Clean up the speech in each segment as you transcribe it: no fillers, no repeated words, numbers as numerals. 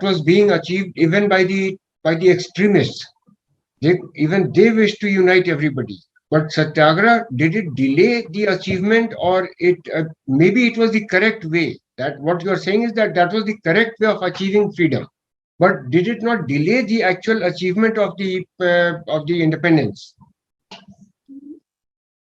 that was being achieved even by the extremists. Even they wish to unite everybody. But Satyagraha, did it delay the achievement, or it maybe it was the correct way? That what you are saying is that that was the correct way of achieving freedom. But did it not delay the actual achievement of the independence?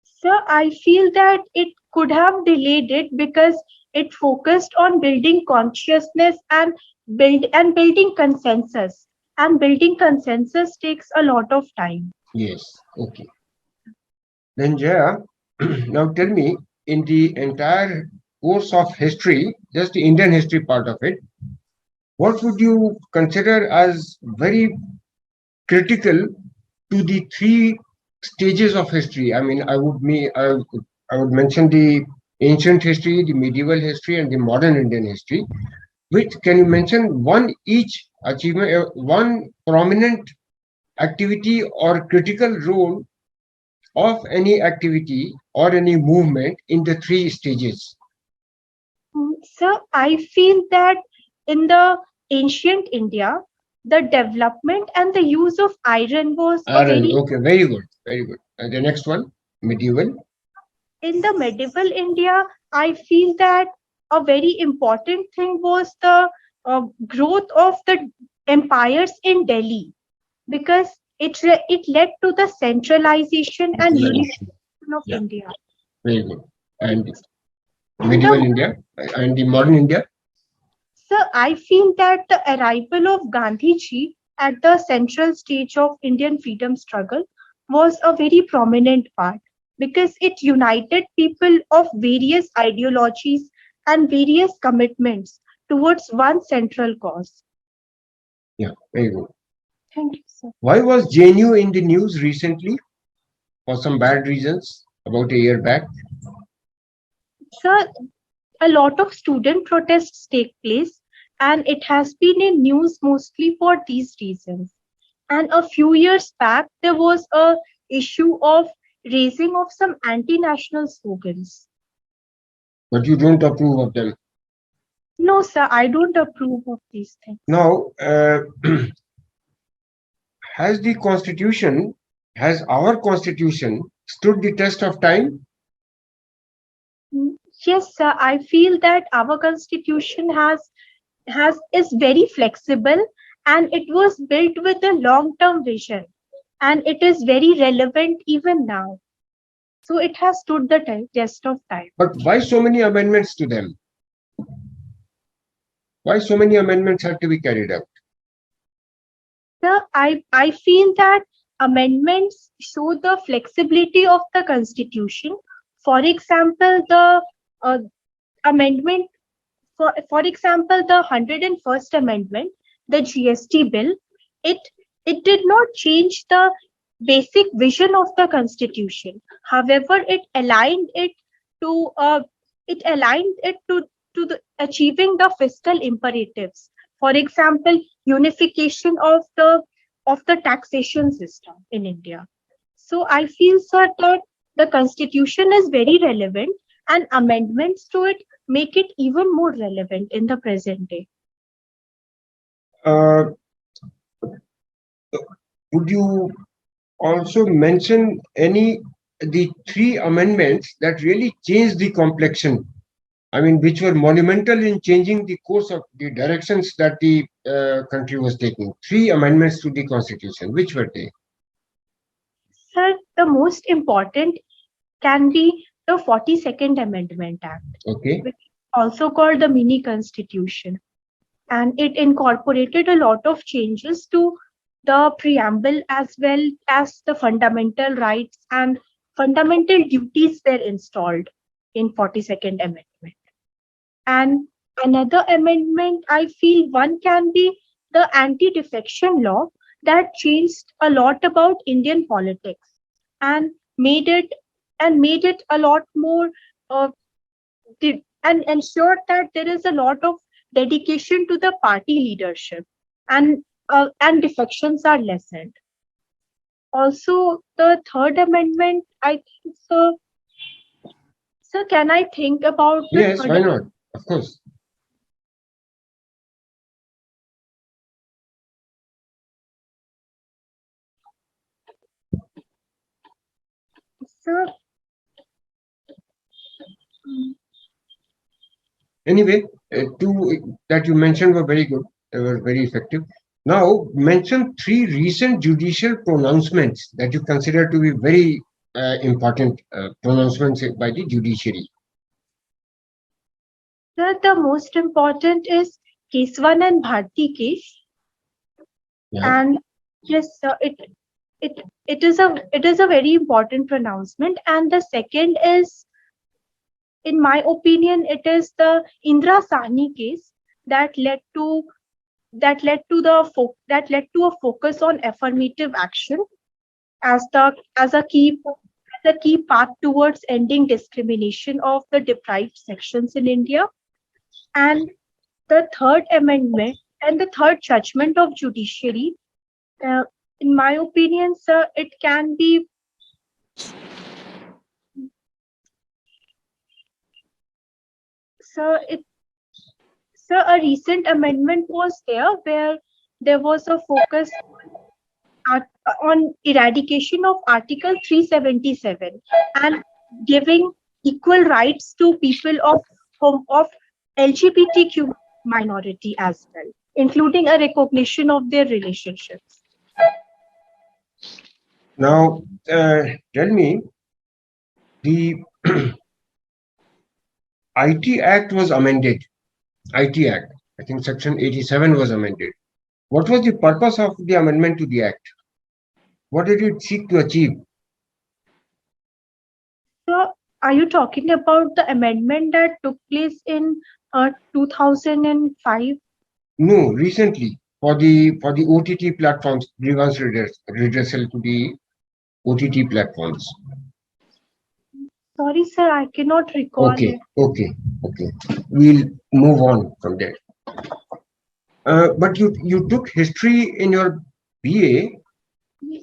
So I feel that it could have delayed it because it focused on building consciousness and building consensus. And building consensus takes a lot of time. Yes. Okay. Then Jaya, now tell me, in the entire course of history, just the Indian history part of it, what would you consider as very critical to the three stages of history? I mean, I would mention the ancient history, the medieval history, and the modern Indian history. Which can you mention one each achievement, one prominent activity or critical role of any activity or any movement in the three stages? So I feel that in the ancient India, the development and the use of iron was a Iron. very Okay, very good, very good. And the next one, medieval. in the medieval India, I feel that a very important thing was the growth of the empires in Delhi because it led to the centralization and Centralization. unification of Yeah, India. very good. And In medieval the India and the modern India. So I feel that the arrival of Gandhiji at the central stage of Indian freedom struggle was a very prominent part because it united people of various ideologies and various commitments towards one central cause. Yeah, very good. Thank you, sir. Why was JNU in the news recently for some bad reasons about a year back? Sir, a lot of student protests take place and it has been in news mostly for these reasons. And a few years back, there was a issue of raising of some anti-national slogans. But you don't approve of them. No, sir, I don't approve of these things. Now, has the constitution, has our constitution stood the test of time? Yes, sir, I feel that our constitution has is very flexible and it was built with a long-term vision and it is very relevant even now. So it has stood the test of time. But why so many amendments to them? Why so many amendments had to be carried out? Sir, I feel that amendments show the flexibility of the Constitution. For example, the uh, amendment, for example, the 101st Amendment, the GST bill, it it did not change the basic vision of the Constitution. However, to it aligned it to the achieving the fiscal imperatives. For example, unification of the taxation system in India. So I feel, sir, that the Constitution is very relevant and amendments to it make it even more relevant in the present day. Uh, would you also mention any the three amendments that really changed the complexion? I mean, which were monumental in changing the course of the directions that the country was taking. Three amendments to the constitution. Which were they? Sir, the most important can be the 42nd Amendment Act, Okay. which is also called the mini constitution. And it incorporated a lot of changes to the preamble as well as the fundamental rights and fundamental duties were installed in 42nd Amendment. And another amendment, I feel one can be the anti-defection law that changed a lot about Indian politics and made it made it a lot more uh, and ensured that there is a lot of dedication to the party leadership and defections are lessened. Also, the third amendment, I think so. So, can I think about the Yes, third? why not? Of course. So, mm, Anyway, two that you mentioned were very good. They were very effective. Now, mention three recent judicial pronouncements that you consider to be very important pronouncements by the judiciary. the most important is Keswan and Bharti case, Yeah. and yes, it it is a very important pronouncement. And the second is, in my opinion, it is the Indra Sahni case that led to that led to a focus on affirmative action as the as a key path towards ending discrimination of the deprived sections in India. And the third amendment and the third judgment of judiciary, uh, in my opinion, sir, it can be, sir, it sir, a recent amendment was there where there was a focus art- on eradication of Article 377 and giving equal rights to people of LGBTQ minority as well, including a recognition of their relationships. Now, tell me, the IT Act was amended. IT Act, I think Section 87 was amended. What was the purpose of the amendment to the Act? What did it seek to achieve? So, are you talking about the amendment that took place in 2005? No, recently for the OTT platforms, grievance redressal to the OTT platforms. Sorry, sir, I cannot recall Okay, it. okay, okay. We'll move on from there. But you took history in your BA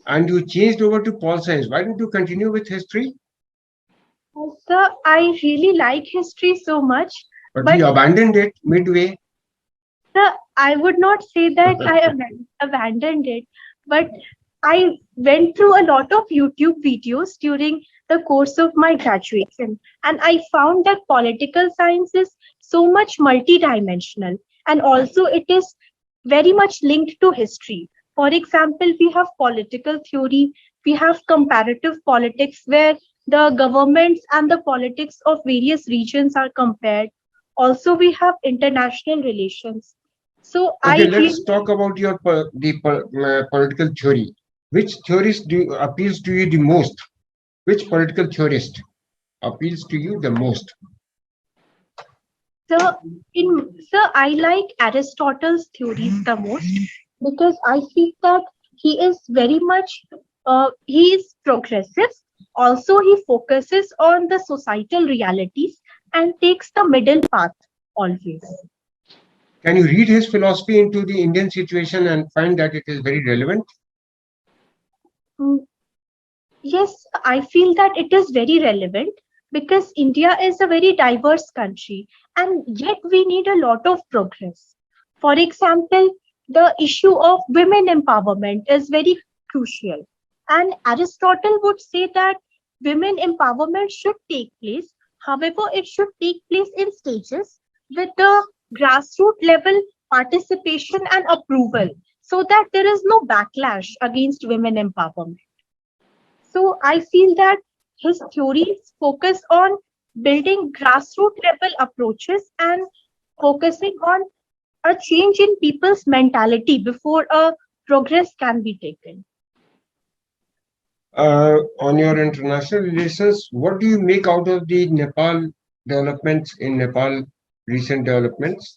and you changed over to Pol Science. Why didn't you continue with history? Sir, I really like history so much, But but you abandoned it midway. sir, I would not say that I abandoned it, but I went through a lot of YouTube videos during the course of my graduation, and I found that political science is so much multidimensional, and also it is very much linked to history. For example, we have political theory, we have comparative politics, where the governments and the politics of various regions are compared. Also, we have international relations. So Okay, I feel, let's talk about your political theory. Which theorist appeals to you the most? Which political theorist appeals to you the most? so I like Aristotle's theories the most because I feel that he is very much he is progressive. Also, he focuses on the societal realities and takes the middle path always. Can you read his philosophy into the Indian situation and find that it is very relevant? Mm, Yes, I feel that it is very relevant because India is a very diverse country and yet we need a lot of progress. For example, the issue of women empowerment is very crucial. And Aristotle would say that women empowerment should take place. However, it should take place in stages with the grassroots level participation and approval so that there is no backlash against women empowerment. So I feel that his theories focus on building grassroots level approaches and focusing on a change in people's mentality before a progress can be taken. On your international relations, what do you make out of the Nepal developments in Nepal, recent developments?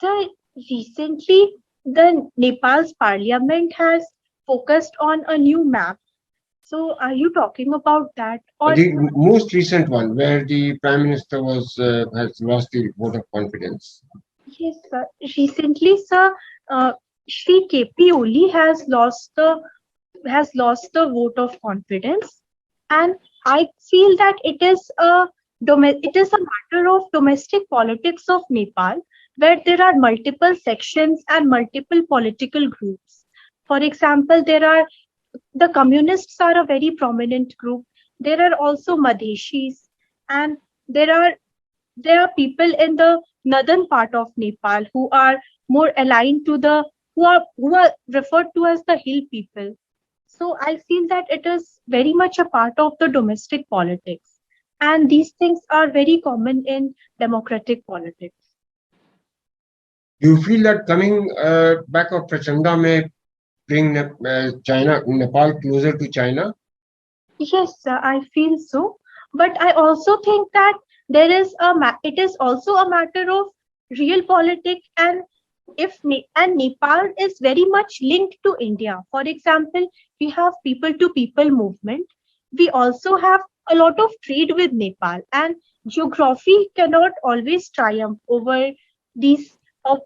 So recently, the Nepal's parliament has focused on a new map. So are you talking about that? Or The most recent one, where the Prime Minister has lost the vote of confidence. yes, sir. Recently, sir, Shri KP Oli has lost the vote of confidence, and I feel that it is a matter of domestic politics of Nepal, where there are multiple sections and multiple political groups. For example, the communists are a very prominent group. There are also Madheshis, and there are there are people in the northern part of Nepal who are more aligned to the who are referred to as the hill people. So I feel that it is very much a part of the domestic politics, and these things are very common in democratic politics. Do you feel that coming back of Prachanda may bring Nepal closer to China? Yes, I feel so. But I also think that it is also a matter of real politics, and Nepal is very much linked to India. For example, we have people to people movement. We also have a lot of trade with Nepal, and geography cannot always triumph over these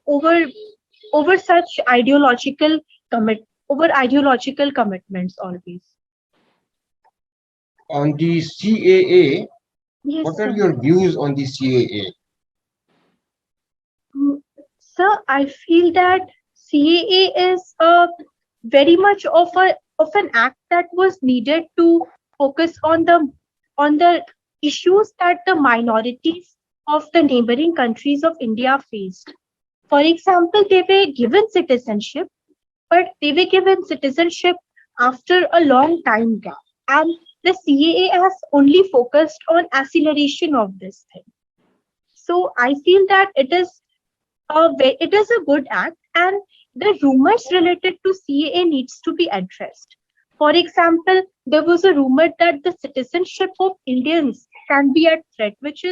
over such ideological commitments always. On the CAA, Yes, what are sir. your views on the CAA? Sir, I feel that CAA is a very much of an act that was needed to focus on the issues that the minorities of the neighboring countries of India faced. For example, they were given citizenship, but they were given citizenship after a long time gap. And the CAA has only focused on acceleration of this thing. So I feel that it is a good act, and the rumors related to CAA needs to be addressed. For example, there was a rumor that the citizenship of Indians can be at threat, which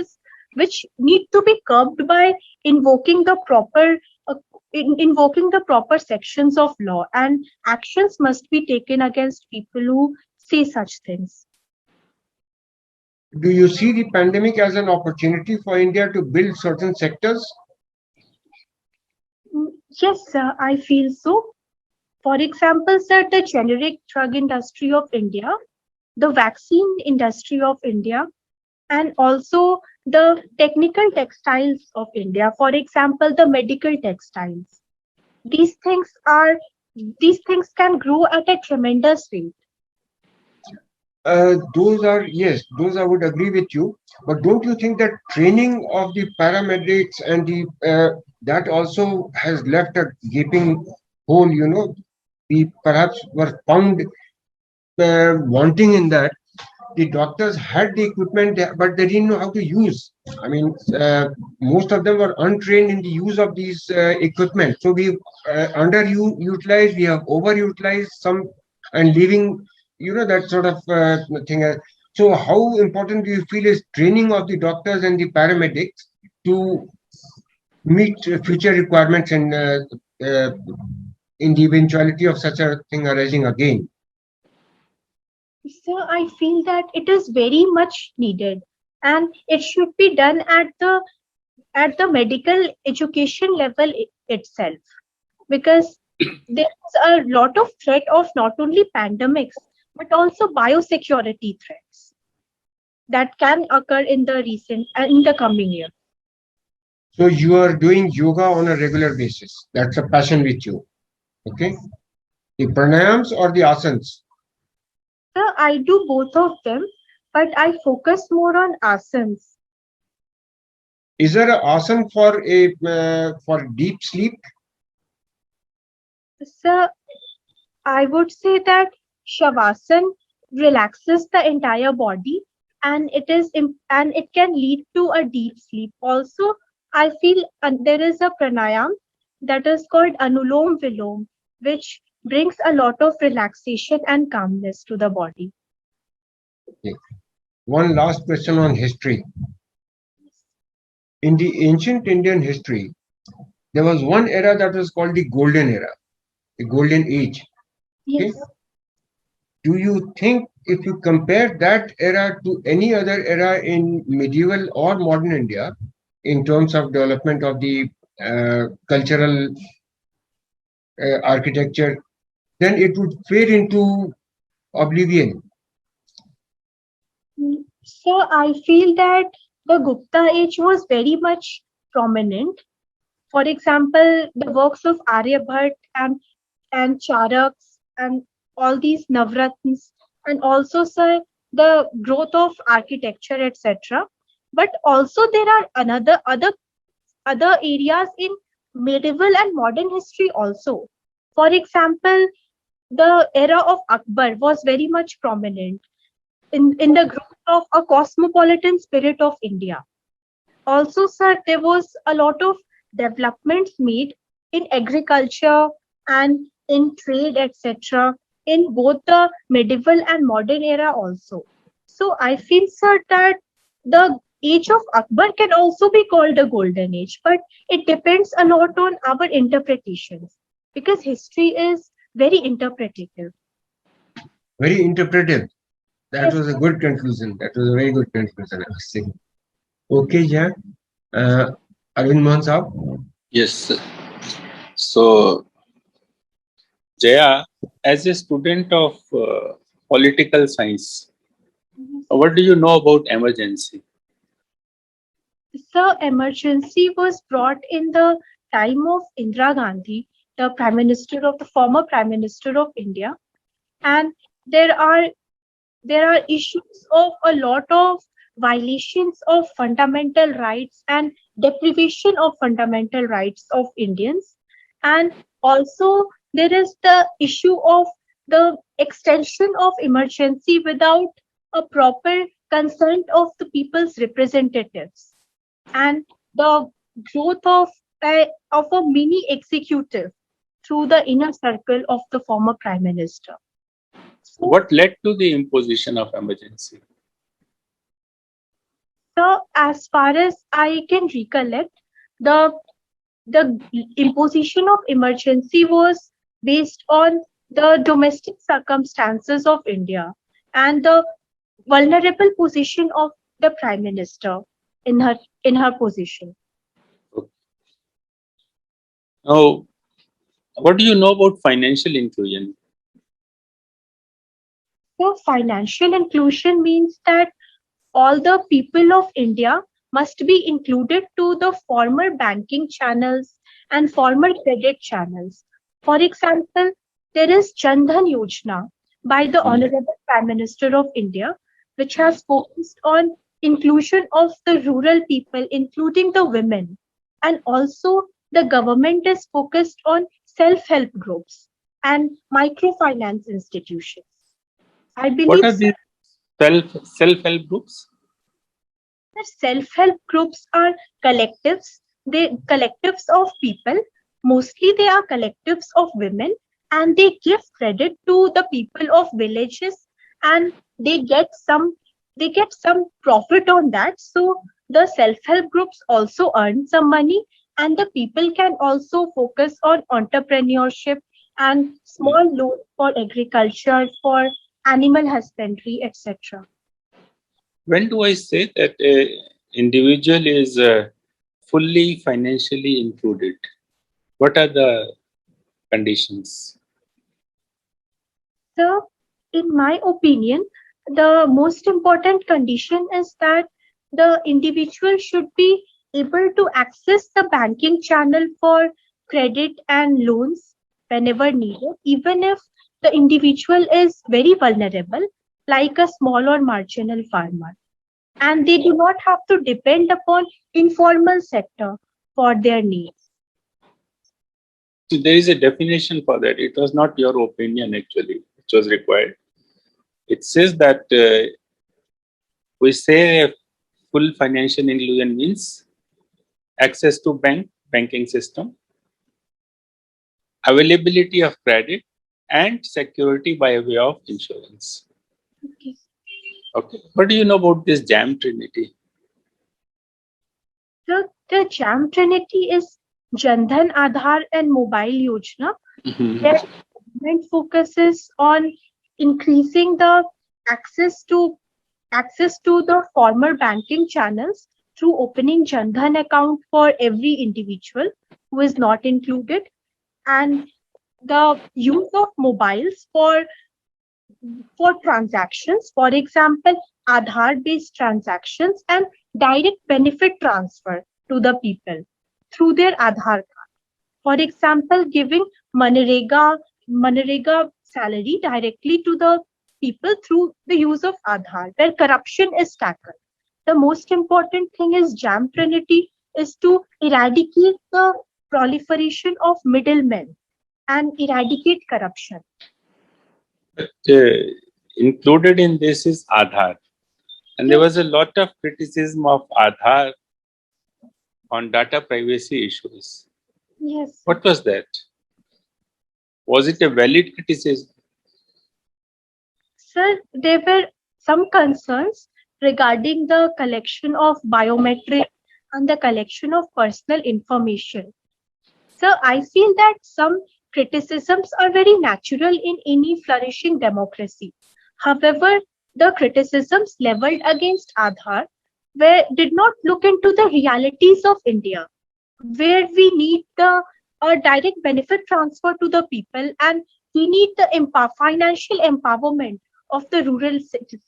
need to be curbed by invoking the proper uh, invoking the proper sections of law, and actions must be taken against people who say such things. Do you see the pandemic as an opportunity for India to build certain sectors? Yes, sir, I feel so. For example, sir, the generic drug industry of India, the vaccine industry of India, and also the technical textiles of India. For example, the medical textiles. These things are these things can grow at a tremendous rate. Those are, yes, those I would agree with you. But don't you think that training of the paramedics and the that also has left a gaping hole? We perhaps were found wanting in that. The doctors had the equipment, but they didn't know how to use. I mean, most of them were untrained in the use of these equipment. So we underutilized, we have overutilized some, and leaving, that sort of thing. So, how important do you feel is training of the doctors and the paramedics to meet future requirements and in the eventuality of such a thing arising again? So I feel that it is very much needed, and it should be done at the medical education level itself, because there's a lot of threat of not only pandemics but also biosecurity threats that can occur in the coming year. So you are doing yoga on a regular basis. That's a passion with you. Okay. The pranayams or the asanas? So I do both of them, but I focus more on asanas. Is there an asana for a for deep sleep? So I would say that Shavasana relaxes the entire body, and it can lead to a deep sleep. Also, I feel there is a pranayam that is called Anulom Vilom, which brings a lot of relaxation and calmness to the body. Okay. One last question on history. In the ancient Indian history, there was one era that was called the Golden Era, the Golden Age. Okay. Yes. Do you think if you compare that era to any other era in medieval or modern India, in terms of development of the cultural architecture, then it would fade into oblivion? So I feel that the Gupta age was very much prominent. For example, the works of Aryabhat and Charaks and all these Navratnas, and also, sir, the growth of architecture, etc. But also there are other areas in medieval and modern history also. For example, the era of Akbar was very much prominent in the growth of a cosmopolitan spirit of India. Also, sir, there was a lot of developments made in agriculture and in trade, etc., in both the medieval and modern era also. So I feel, sir, that the age of Akbar can also be called a golden age, but it depends a lot on our interpretations because history is very interpretative. Very interpretive. That Yes, was a good conclusion. That was a very good conclusion, I was saying. Okay, yeah. Arvind Mohan Saab. Yes. So, Jaya, as a student of political science, what do you know about emergency? the emergency was brought in the time of Indira Gandhi, the Prime Minister of the former Prime Minister of India, and there are there are issues of a lot of violations of fundamental rights and deprivation of fundamental rights of Indians, and also there is the issue of the extension of emergency without a proper consent of the people's representatives and the growth of a mini executive through the inner circle of the former prime minister. So, What led to the imposition of emergency? as far as I can recollect, the the imposition of emergency was based on the domestic circumstances of India and the vulnerable position of the prime minister in her position. Now, what do you know about financial inclusion? So financial inclusion means that all the people of India must be included to the former banking channels and former credit channels. For example, there is Jan Dhan Yojana by the Honorable Prime Minister of India, which has focused on inclusion of the rural people, including the women. And also, the government is focused on self-help groups and microfinance institutions. I What believe are these self-help groups? that self-help groups are collectives. They collectives of people. Mostly they are collectives of women and they give credit to the people of villages and they get some they get some profit on that. So the self-help groups also earn some money and the people can also focus on entrepreneurship and small loans for agriculture, for animal husbandry, etc. When do I say that a individual is fully financially included? What are the conditions? So, in my opinion, the most important condition is that the individual should be able to access the banking channel for credit and loans whenever needed, even if the individual is very vulnerable, like a small or marginal farmer. And they do not have to depend upon informal sector for their needs. So there is a definition for that. It was not your opinion actually, which was required. It says that we say full financial inclusion means access to banking system, availability of credit, and security by way of insurance. Okay. Okay. What do you know about this JAM Trinity? The JAM Trinity is Jan Dhan, Aadhaar, and Mobile Yojana. Mhm. Their government focuses on increasing the access to the former banking channels through opening Jan Dhan account for every individual who is not included, and the use of mobiles for transactions, for example, Aadhaar based transactions and direct benefit transfer to the people through their Aadhaar card. For example, giving Manrega salary directly to the people through the use of Aadhaar, where corruption is tackled. The most important thing is JAM Trinity is to eradicate the proliferation of middlemen and eradicate corruption. But included in this is Aadhaar. And there was a lot of criticism of Aadhaar on data privacy issues. Yes. What was that? Was it a valid criticism? Sir, there were some concerns regarding the collection of biometric and the collection of personal information. So I feel that some criticisms are very natural in any flourishing democracy. However, the criticisms leveled against Aadhaar did not look into the realities of India, where we need the direct benefit transfer to the people, and we need the financial empowerment of the rural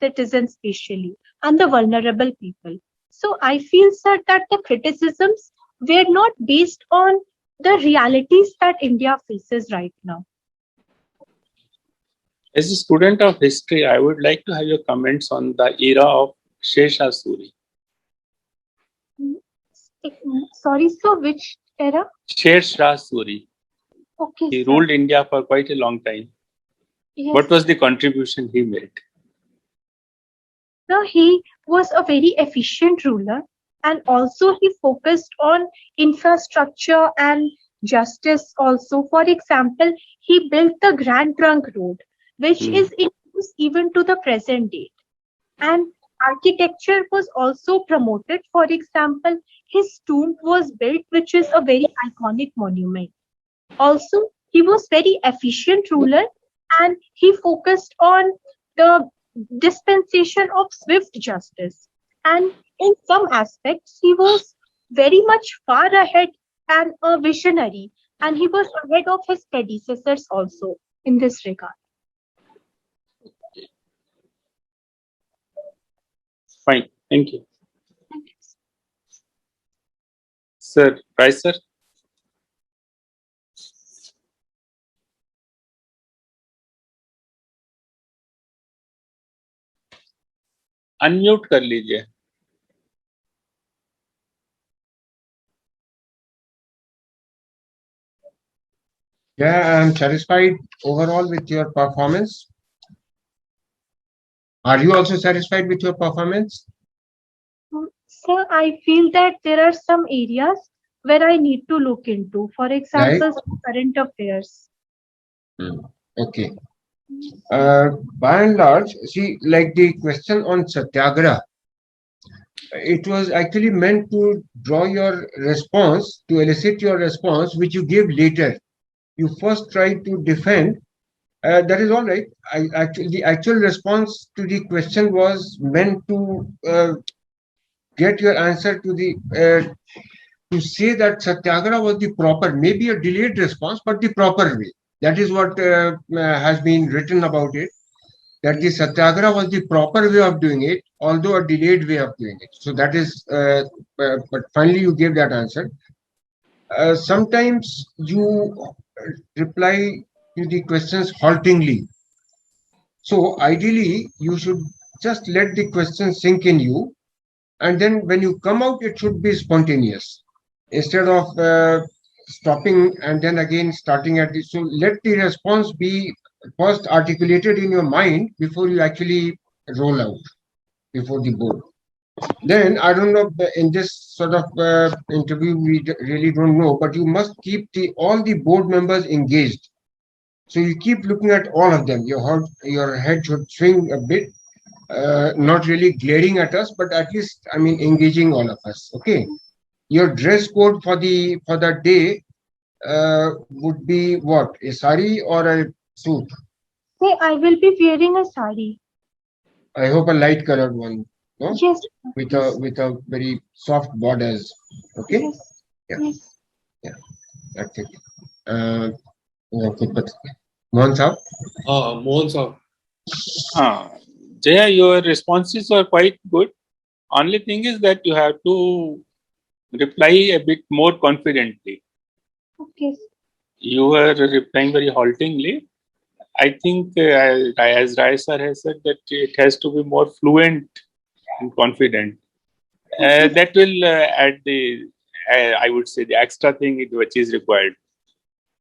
citizens especially, and the vulnerable people. So I feel, sir, that the criticisms were not based on the realities that India faces right now. As a student of history, I would like to have your comments on the era of Sher Shah Suri. Sorry, sir, which era? Sher Shah Suri. Okay, He sir. ruled India for quite a long time. Yes. What was the contribution he made? So he was a very efficient ruler, and also he focused on infrastructure and justice also. For example, he built the Grand Trunk Road, which is in use even to the present date. And architecture was also promoted. For example, his tomb was built, which is a very iconic monument. Also, he was very efficient ruler, and he focused on the dispensation of swift justice. And in some aspects, he was very much far ahead and a visionary, and he was ahead of his predecessors also in this regard. Fine, thank you. Sir, Rai sir. Unmute कर लीजिए. Yeah, I'm satisfied overall with your performance. Are you also satisfied with your performance? Sir, I feel that there are some areas where I need to look into. For example, current affairs. Okay. By and large, see, like the question on Satyagraha, it was actually meant to draw your response, to elicit your response, which you gave later. You first tried to defend. That is all right. The actual response to the question was meant to get your answer to the to say that Satyagraha was the proper, maybe a delayed response, but the proper way. That is what has been written about it. That the Satyagraha was the proper way of doing it, although a delayed way of doing it. So that is, but finally you gave that answer. Sometimes you reply to the questions haltingly. So ideally, you should just let the question sink in you, and then when you come out, it should be spontaneous instead of stopping and then again starting at this. So let the response be first articulated in your mind before you actually roll out before the board. Then I don't know, in this sort of interview, we really don't know, but you must keep all the board members engaged. So you keep looking at all of them. Your head should swing a bit, not really glaring at us, but at least, I mean, engaging all of us. Okay. Your dress code for the day would be what? A sari or a suit? Hey, I will be wearing a sari. I hope a light colored one. No? Yes. With a very soft borders. Okay. Yes. Yeah. That's it. Mohan Saab? Mohan Saab. Jaya, your responses are quite good. Only thing is that you have to reply a bit more confidently. Okay. You were replying very haltingly. I think, as Rai sir has said, that it has to be more fluent and confident. That will add the, I would say, the extra thing which is required.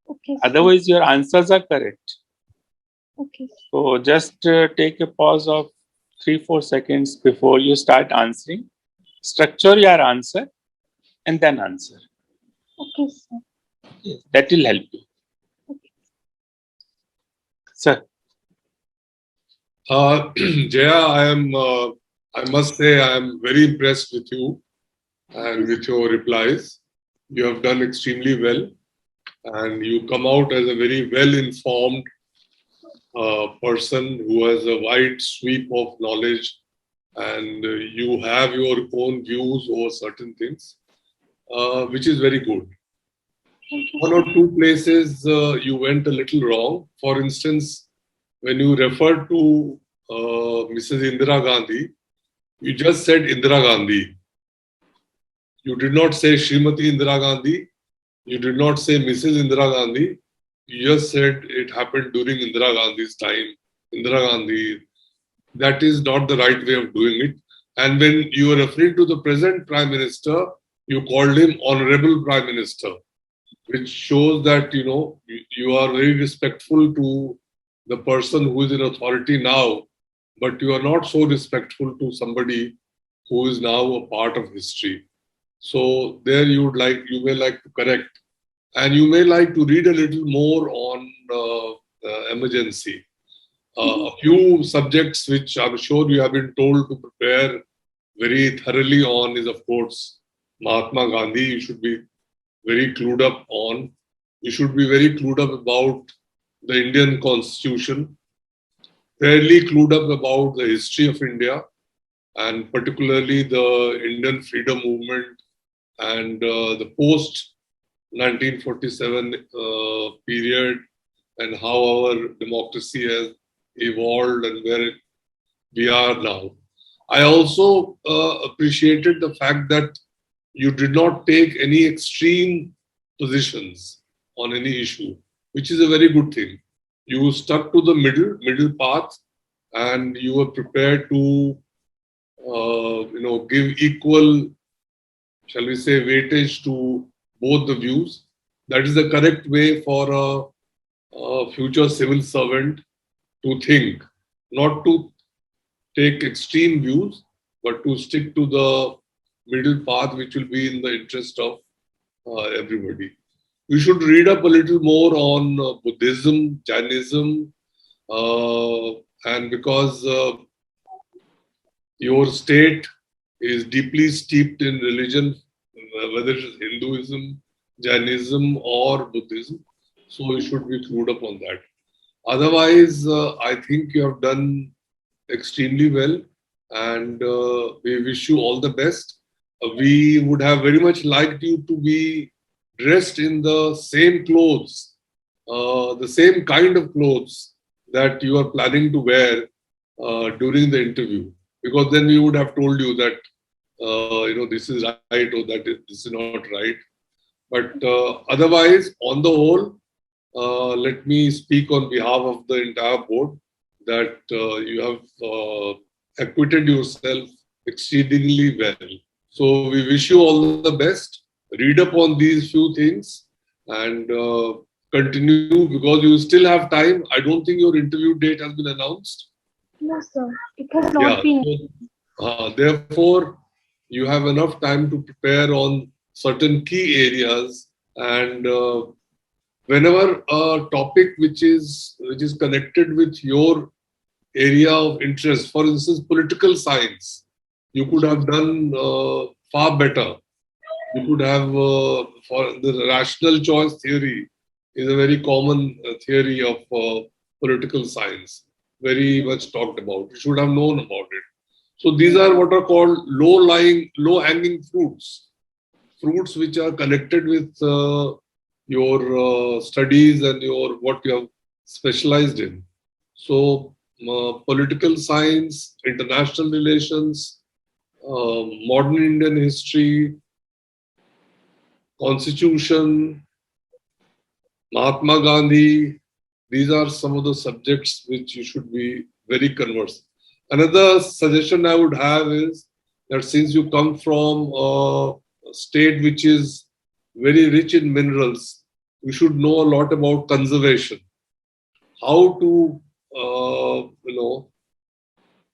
Okay, sir. Otherwise, your answers are correct. Okay. So just take a pause of 3-4 seconds before you start answering. Structure your answer and then answer. Okay, sir. That will help you. Okay. Sir. Jaya, I must say, I am very impressed with you and with your replies. You have done extremely well, and you come out as a very well-informed person who has a wide sweep of knowledge, and you have your own views over certain things, which is very good. Thank you, One sir. or two places you went a little wrong. For instance, when you referred to Mrs. Indira Gandhi, you just said Indira Gandhi. You did not say Srimati Indira Gandhi. You did not say Mrs. Indira Gandhi. You just said it happened during Indira Gandhi's time. Indira Gandhi. That is not the right way of doing it. And when you are referring to the present Prime Minister, you called him Honorable Prime Minister, which shows that you are very respectful to the person who is in authority now, but you are not so respectful to somebody who is now a part of history. So there you may like to correct, and you may like to read a little more on emergency. A few subjects which I'm sure you have been told to prepare very thoroughly on is, of course, Mahatma Gandhi. You should be very clued up on. You should be very clued up about the Indian Constitution, fairly clued up about the history of India, and particularly the Indian freedom movement and the post 1947 period, and how our democracy has evolved and where we are now. I also appreciated the fact that you did not take any extreme positions on any issue, which is a very good thing. You stuck to the middle path, and you were prepared to, give equal, shall we say, weightage to both the views. That is the correct way for a future civil servant to think, not to take extreme views, but to stick to the middle path, which will be in the interest of everybody. You should read up a little more on Buddhism, Jainism, and because your state is deeply steeped in religion, whether it is Hinduism, Jainism, or Buddhism, so you should be clued up on that. Otherwise, I think you have done extremely well, and we wish you all the best. We would have very much liked you to be dressed in the same clothes, the same kind of clothes that you are planning to wear during the interview, because then we would have told you that this is right or this is not right. But otherwise, on the whole, let me speak on behalf of the entire board that you have acquitted yourself exceedingly well. So we wish you all the best. Read up on these few things and continue, because you still have time. I don't think your interview date has been announced. No, sir. It has not been. Therefore, you have enough time to prepare on certain key areas, and whenever a topic which is connected with your area of interest, for instance, political science, you could have done far better. You could have, for the rational choice theory is a very common theory of political science, very much talked about. You should have known about it. So these are what are called low-hanging fruits, fruits which are connected with your studies and what you have specialized in. So political science, international relations, modern Indian history, Constitution, Mahatma Gandhi, These are some of the subjects which you should be very conversant. Another suggestion I would have is that since you come from a state which is very rich in minerals, you should know a lot about conservation. How to,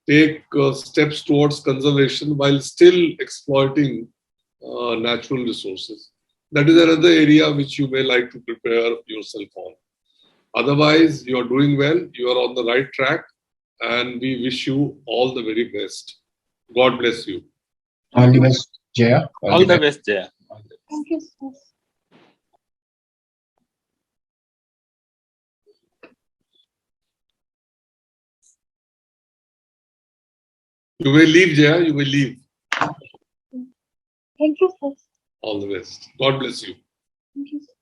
take steps towards conservation while still exploiting natural resources. That is another area which you may like to prepare yourself on. Otherwise, you are doing well, you are on the right track, and we wish you all the very best. God bless you. All the best, Jaya. All the best, Jaya. Thank you, sir. You may leave, Jaya, you may leave. Thank you, sir. All the best. God bless you. Thank you, sir.